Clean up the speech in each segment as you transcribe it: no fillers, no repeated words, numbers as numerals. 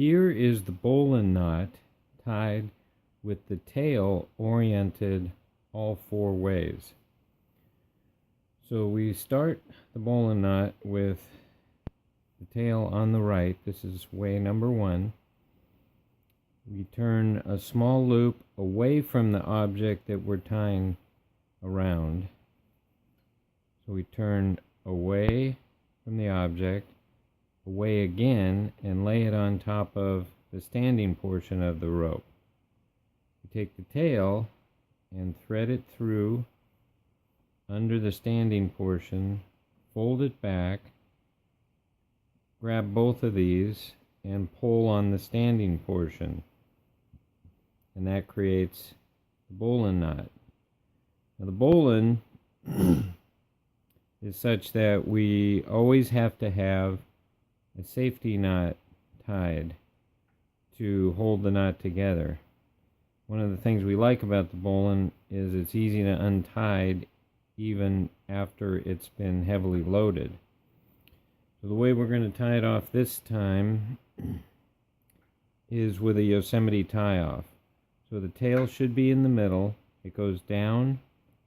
Here is the bowline knot tied with the tail oriented all four ways. So we start the bowline knot with the tail on the right. This is way number one. We turn a small loop away from the object that we're tying around. So we turn away from the object, away again, and lay it on top of the standing portion of the rope. We take the tail and thread it through under the standing portion, fold it back, grab both of these, and pull on the standing portion. And that creates the bowline knot. Now the bowline is such that we always have to have a safety knot tied to hold the knot together. One of the things we like about the bowline is it's easy to untie even after it's been heavily loaded. So the way we're going to tie it off this time is with a Yosemite Tie Off. So the tail should be in the middle. It goes down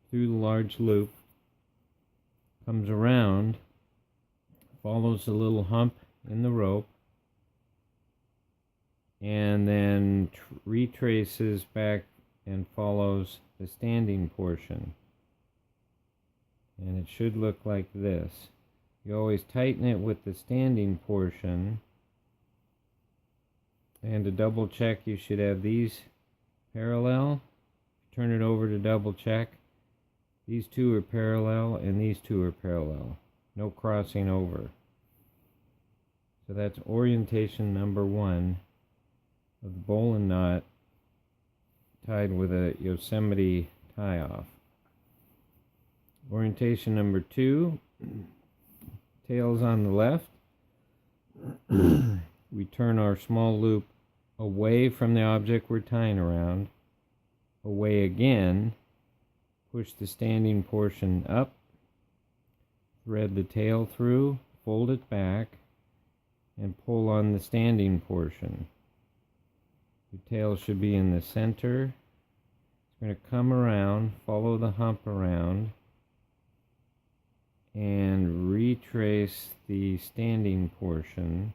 through the large loop, comes around, follows the little hump in the rope, and then retraces back and follows the standing portion. And it should look like this. You always tighten it with the standing portion, and to double check you should have these parallel. Turn it over to double check. These two are parallel and these two are parallel. No crossing over. So that's orientation number one of the bowline knot tied with a Yosemite Tie Off. Orientation number two, tails on the left. We turn our small loop away from the object we're tying around, away again, push the standing portion up, thread the tail through, fold it back, and pull on the standing portion. The tail should be in the center. It's going to come around, follow the hump around, and retrace the standing portion.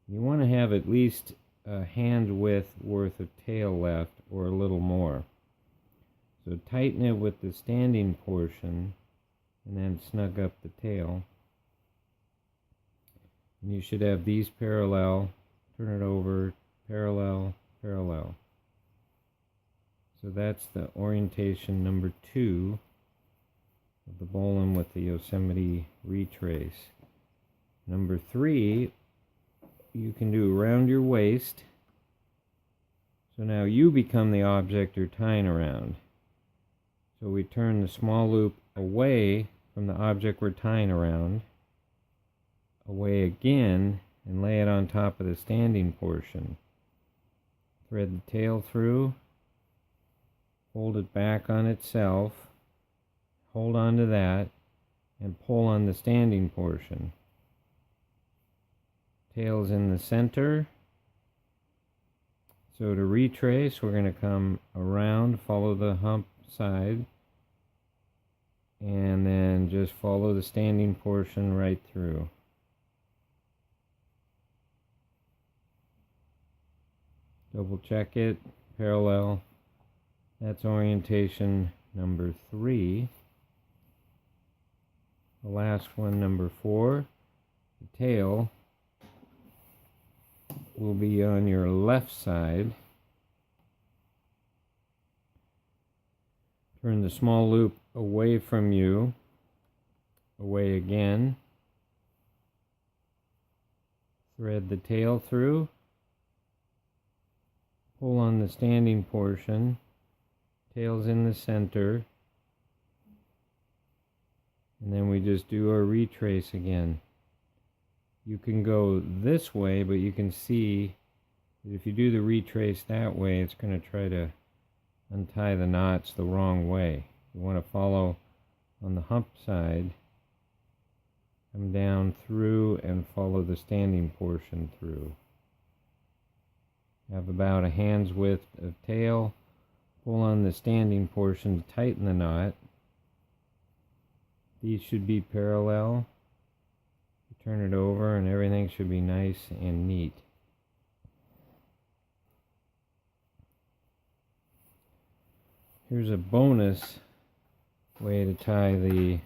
You want to have at least a hand width worth of tail left, or a little more. So tighten it with the standing portion and then snug up the tail. And you should have these parallel, turn it over, parallel, parallel. So that's the orientation number two of the bowline with the Yosemite retrace. Number three, you can do around your waist. So now you become the object you're tying around. So we turn the small loop away from the object we're tying around, away again, and lay it on top of the standing portion. Thread the tail through, hold it back on itself, hold on to that, and pull on the standing portion. Tail's in the center. So to retrace, we're going to come around, follow the hump side, and then just follow the standing portion right through. Double check it, parallel. That's orientation number three. The last one, number four, the tail will be on your left side. Turn the small loop away from you, away again. Thread the tail through, pull on the standing portion, tail's in the center, and then we just do our retrace again. You can go this way, but you can see that if you do the retrace that way, it's going to try to untie the knots the wrong way. You want to follow on the hump side Come down through and follow the standing portion through. Have about a hand's width of tail. Pull on the standing portion to tighten the knot. These should be parallel. Turn it over and everything should be nice and neat. Here's a bonus way to tie the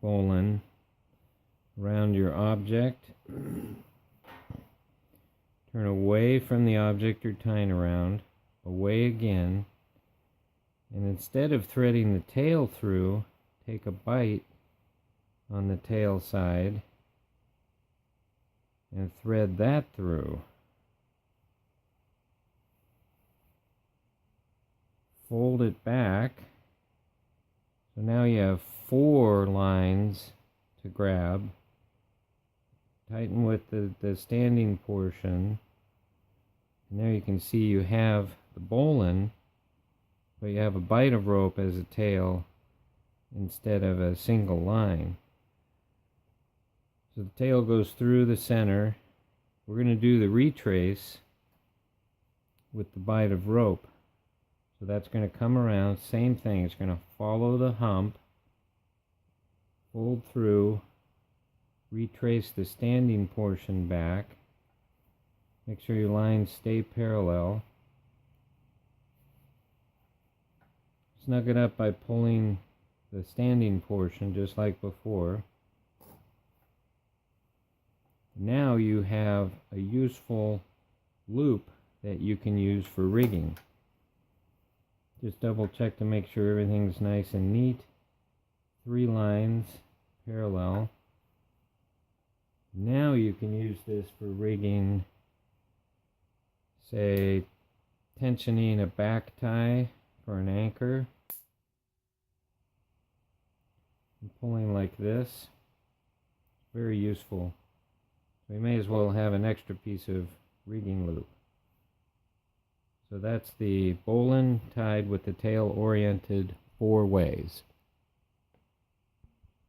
bowline around your object. Turn away from the object you're tying around, away again, and instead of threading the tail through, take a bite on the tail side and thread that through. Fold it back. So now you have 4 lines to grab. Tighten with the standing portion. And there you can see you have the bowline, but you have a bite of rope as a tail instead of a single line. So the tail goes through the center. We're going to do the retrace with the bite of rope. So that's going to come around, same thing, it's going to follow the hump, fold through, retrace the standing portion back, make sure your lines stay parallel. Snug it up by pulling the standing portion just like before. Now you have a useful loop that you can use for rigging. Just double check to make sure everything's nice and neat. 3 lines parallel. Now you can use this for rigging, say, tensioning a back tie for an anchor. And pulling like this. Very useful. We may as well have an extra piece of rigging loop. So that's the bowline tied with the tail oriented 4 ways.